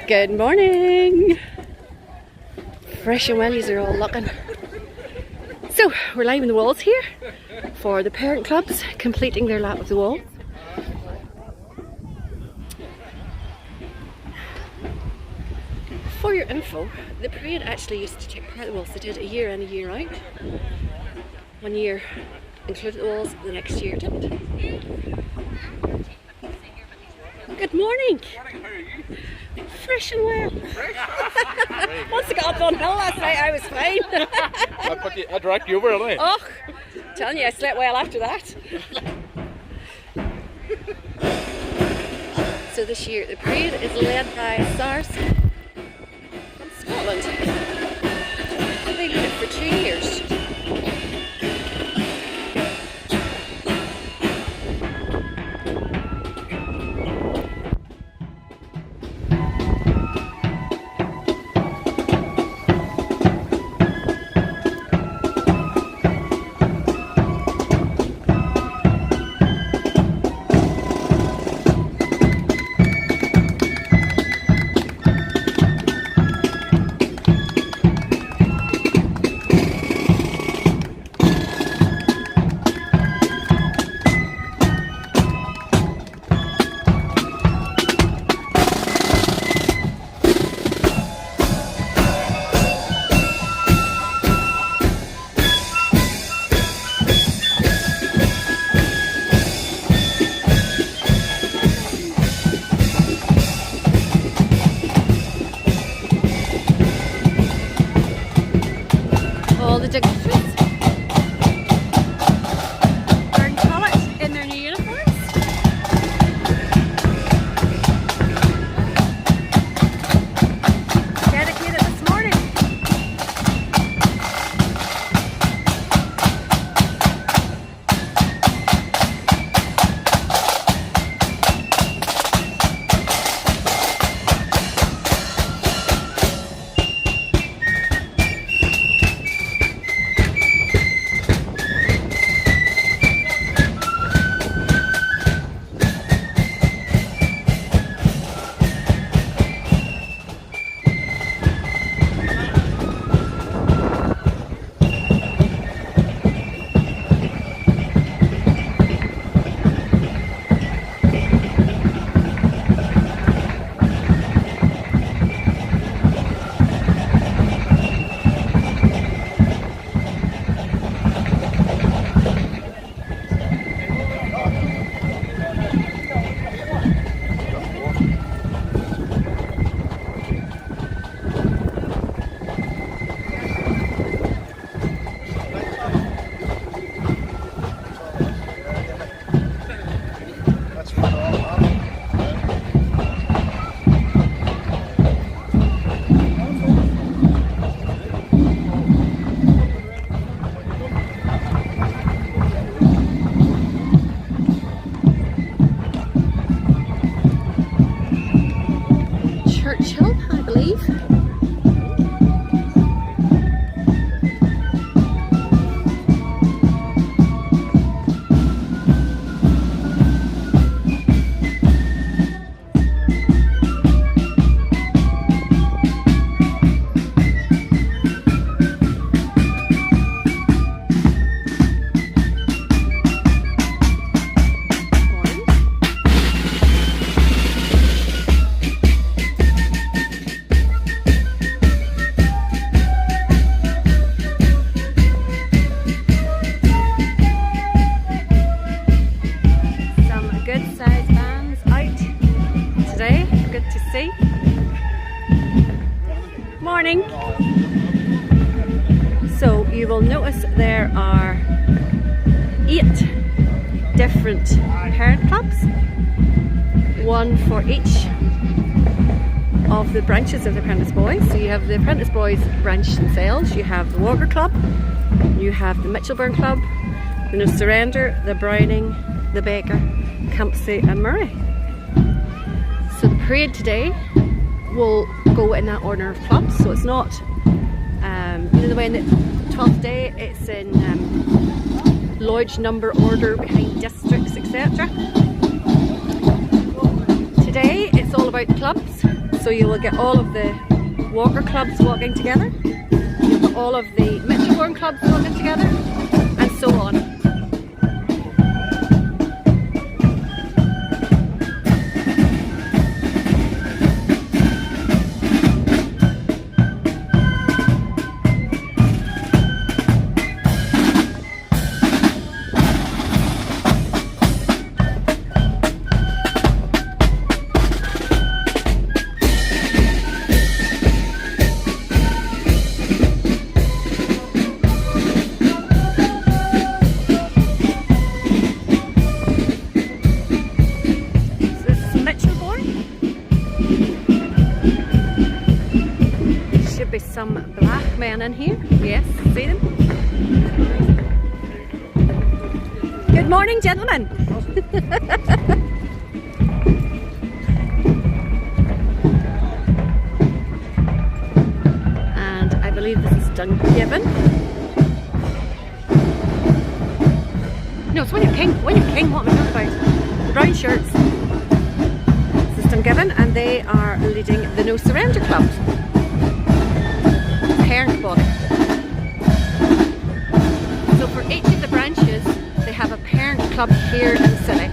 Good morning! Fresh and wellies are all looking. So, we're live in the walls here for the parent clubs completing their lap of the wall. For your info, the parade actually used to take part of the walls. They did a year in, a year out. 1 year included the walls, the next year didn't. Good morning! How are you? Fresh and well. Once I got up on hill last night, I was fine. I dragged you over, didn't I? Oh, telling you, I slept well after that. So this year, the parade is led by SARS from Scotland. They lead it for 2 years. All the dignitaries are in colours in their new uniforms. Dedicated this morning. Churchill, I believe. Good size vans out today, good to see. Morning. So you will notice there are 8 different parent clubs, one for each of the branches of the Apprentice Boys. So you have the Apprentice Boys branch themselves, you have the Walker Club, you have the Mitchellburn Club, the No Surrender, the Browning, the Baker, Campsie and Murray. So the parade today will go in that order of clubs, so it's not the way in the 12th day it's in lodge number order behind districts, etc. Today it's all about the clubs, So you will get all of the Walker clubs walking together, you'll get all of the Mitchelburn clubs walking together, and so on. Some black men in here. Yes, see them? Good morning, gentlemen. And I believe this is Dungiven. No, it's William King. William King, what am I talking about? The brown shirts. This is Dungiven, and they are leading the No Surrender Club. Parent body. So for each of the branches they have a parent club here in the city.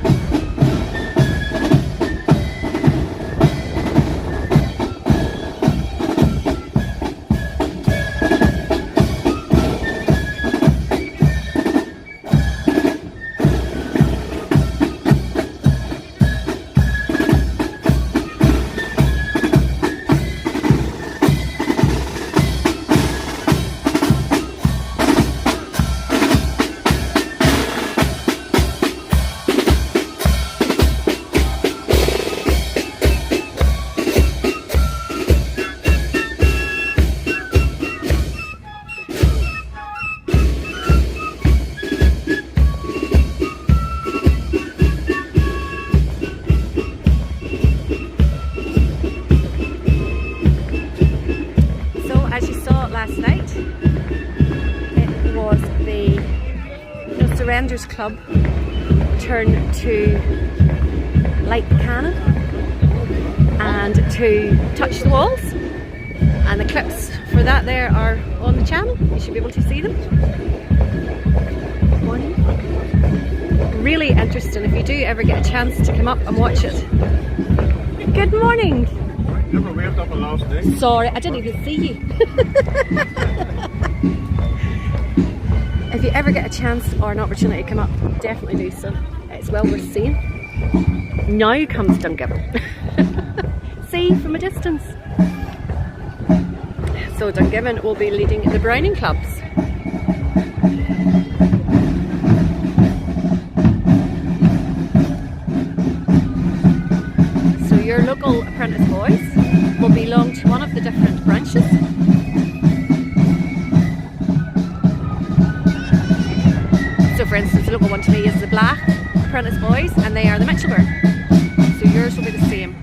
Surrenders Club turn to light the cannon and to touch the walls, and the clips for that there are on the channel. You should be able to see them. Morning. Really interesting if you do ever get a chance to come up and watch it. Good morning. Never waved up a last day. Sorry, I didn't even see you. If you ever get a chance or an opportunity to come up, definitely do so. It's well worth seeing. Now comes Dungiven. See from a distance. So Dungiven will be leading the Browning clubs. So your local apprentice boys will belong to one of the different branches. So for instance, the local one to me is the Black Apprentice Boys, and they are the Mitchelburn. So yours will be the same.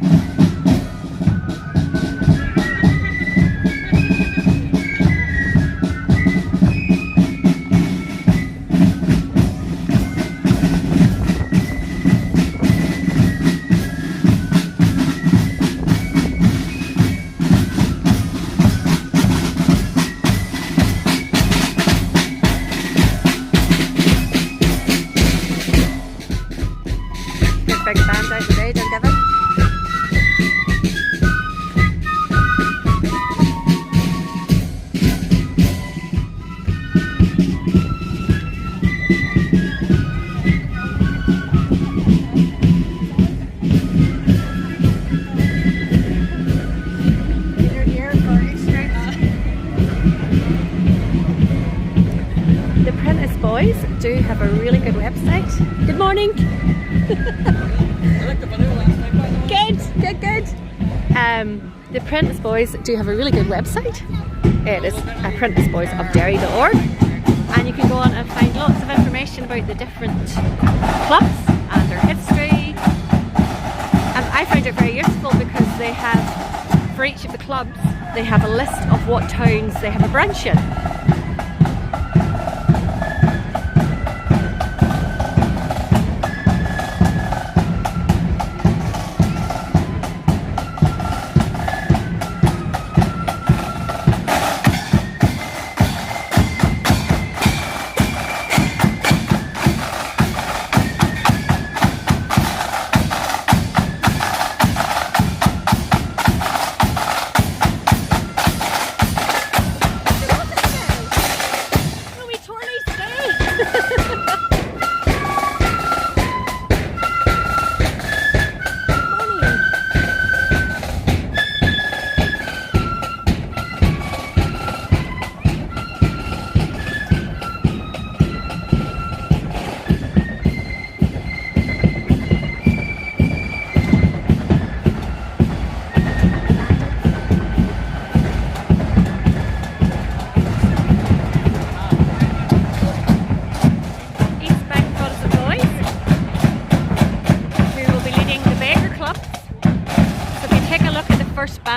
Big band out today, Dungiven. The Apprentice Boys do have a really good website. Good morning. Good. The Apprentice Boys do have a really good website. It is apprenticeboysofderry.org, and you can go on and find lots of information about the different clubs and their history. And I find it very useful because they have, for each of the clubs, they have a list of what towns they have a branch in.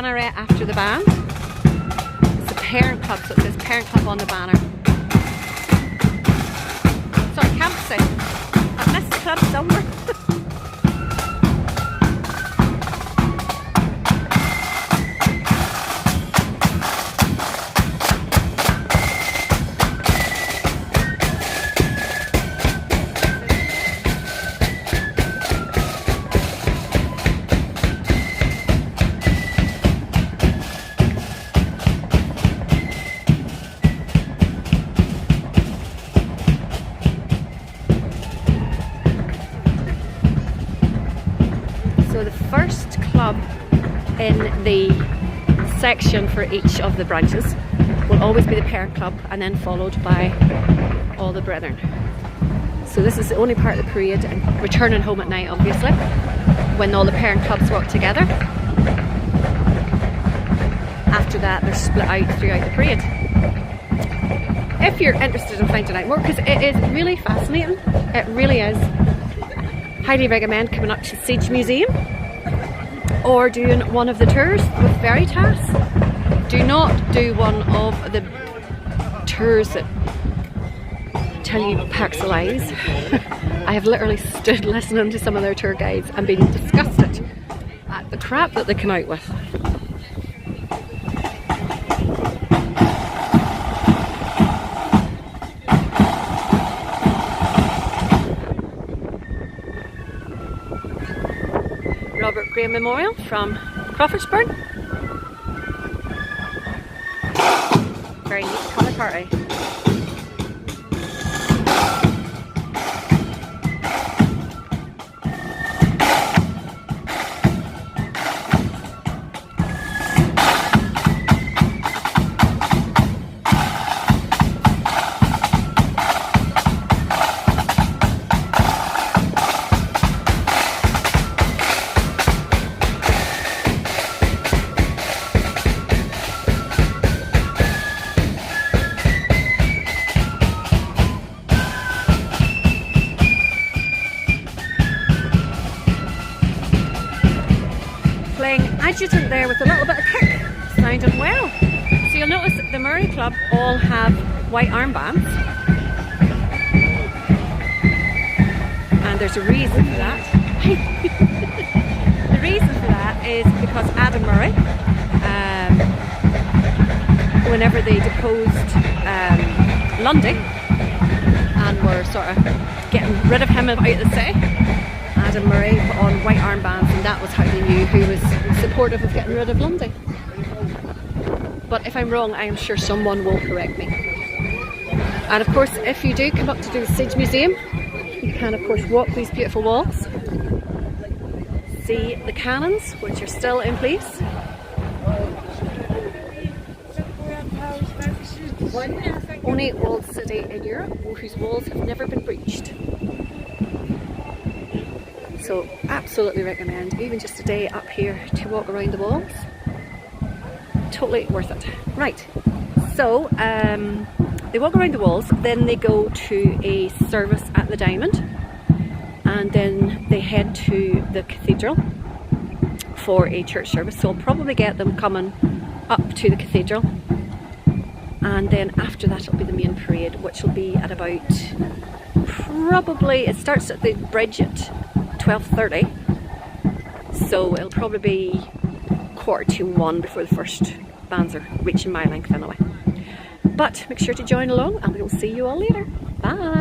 banneret after the band. It's a parent club, so it says parent club on the banner. So I can't say I've missed the club somewhere. So the first club in the section for each of the branches will always be the parent club, and then followed by all the brethren. So this is the only part of the parade, and returning home at night obviously, when all the parent clubs work together. After that they're split out throughout the parade. If you're interested in finding out more, because it is really fascinating, it really is, highly recommend coming up to Siege Museum or doing one of the tours with Veritas. Do not do one of the tours that tell you packs of lies. I have literally stood listening to some of their tour guides and been disgusted at the crap that they come out with. Robert Graham Memorial from Crawfordsburn. Very neat colour party. Playing adjutant there with a little bit of kick, sounding well. So you'll notice that the Moray Club all have white armbands, and there's a reason for that. The reason for that is because Adam Murray, whenever they deposed Lundy and were sort of getting rid of him out of the city, Adam Murray put on white armbands, and that was how they knew who was supportive of getting rid of Lundy. But if I'm wrong, I am sure someone will correct me. And of course, if you do come up to do the Siege Museum, you can of course walk these beautiful walls, see the cannons which are still in place. Only walled city in Europe whose walls have never been breached. So absolutely recommend even just a day up here to walk around the walls. Totally worth it. Right, so they walk around the walls, then they go to a service at the Diamond, and then they head to the cathedral for a church service. So I'll probably get them coming up to the cathedral, and then after that it'll be the main parade, which will be at about, probably, it starts at the bridge at 12:30, so it'll probably be 1:45 before the first bands are reaching my length anyway. But make sure to join along, and we'll see you all later. Bye!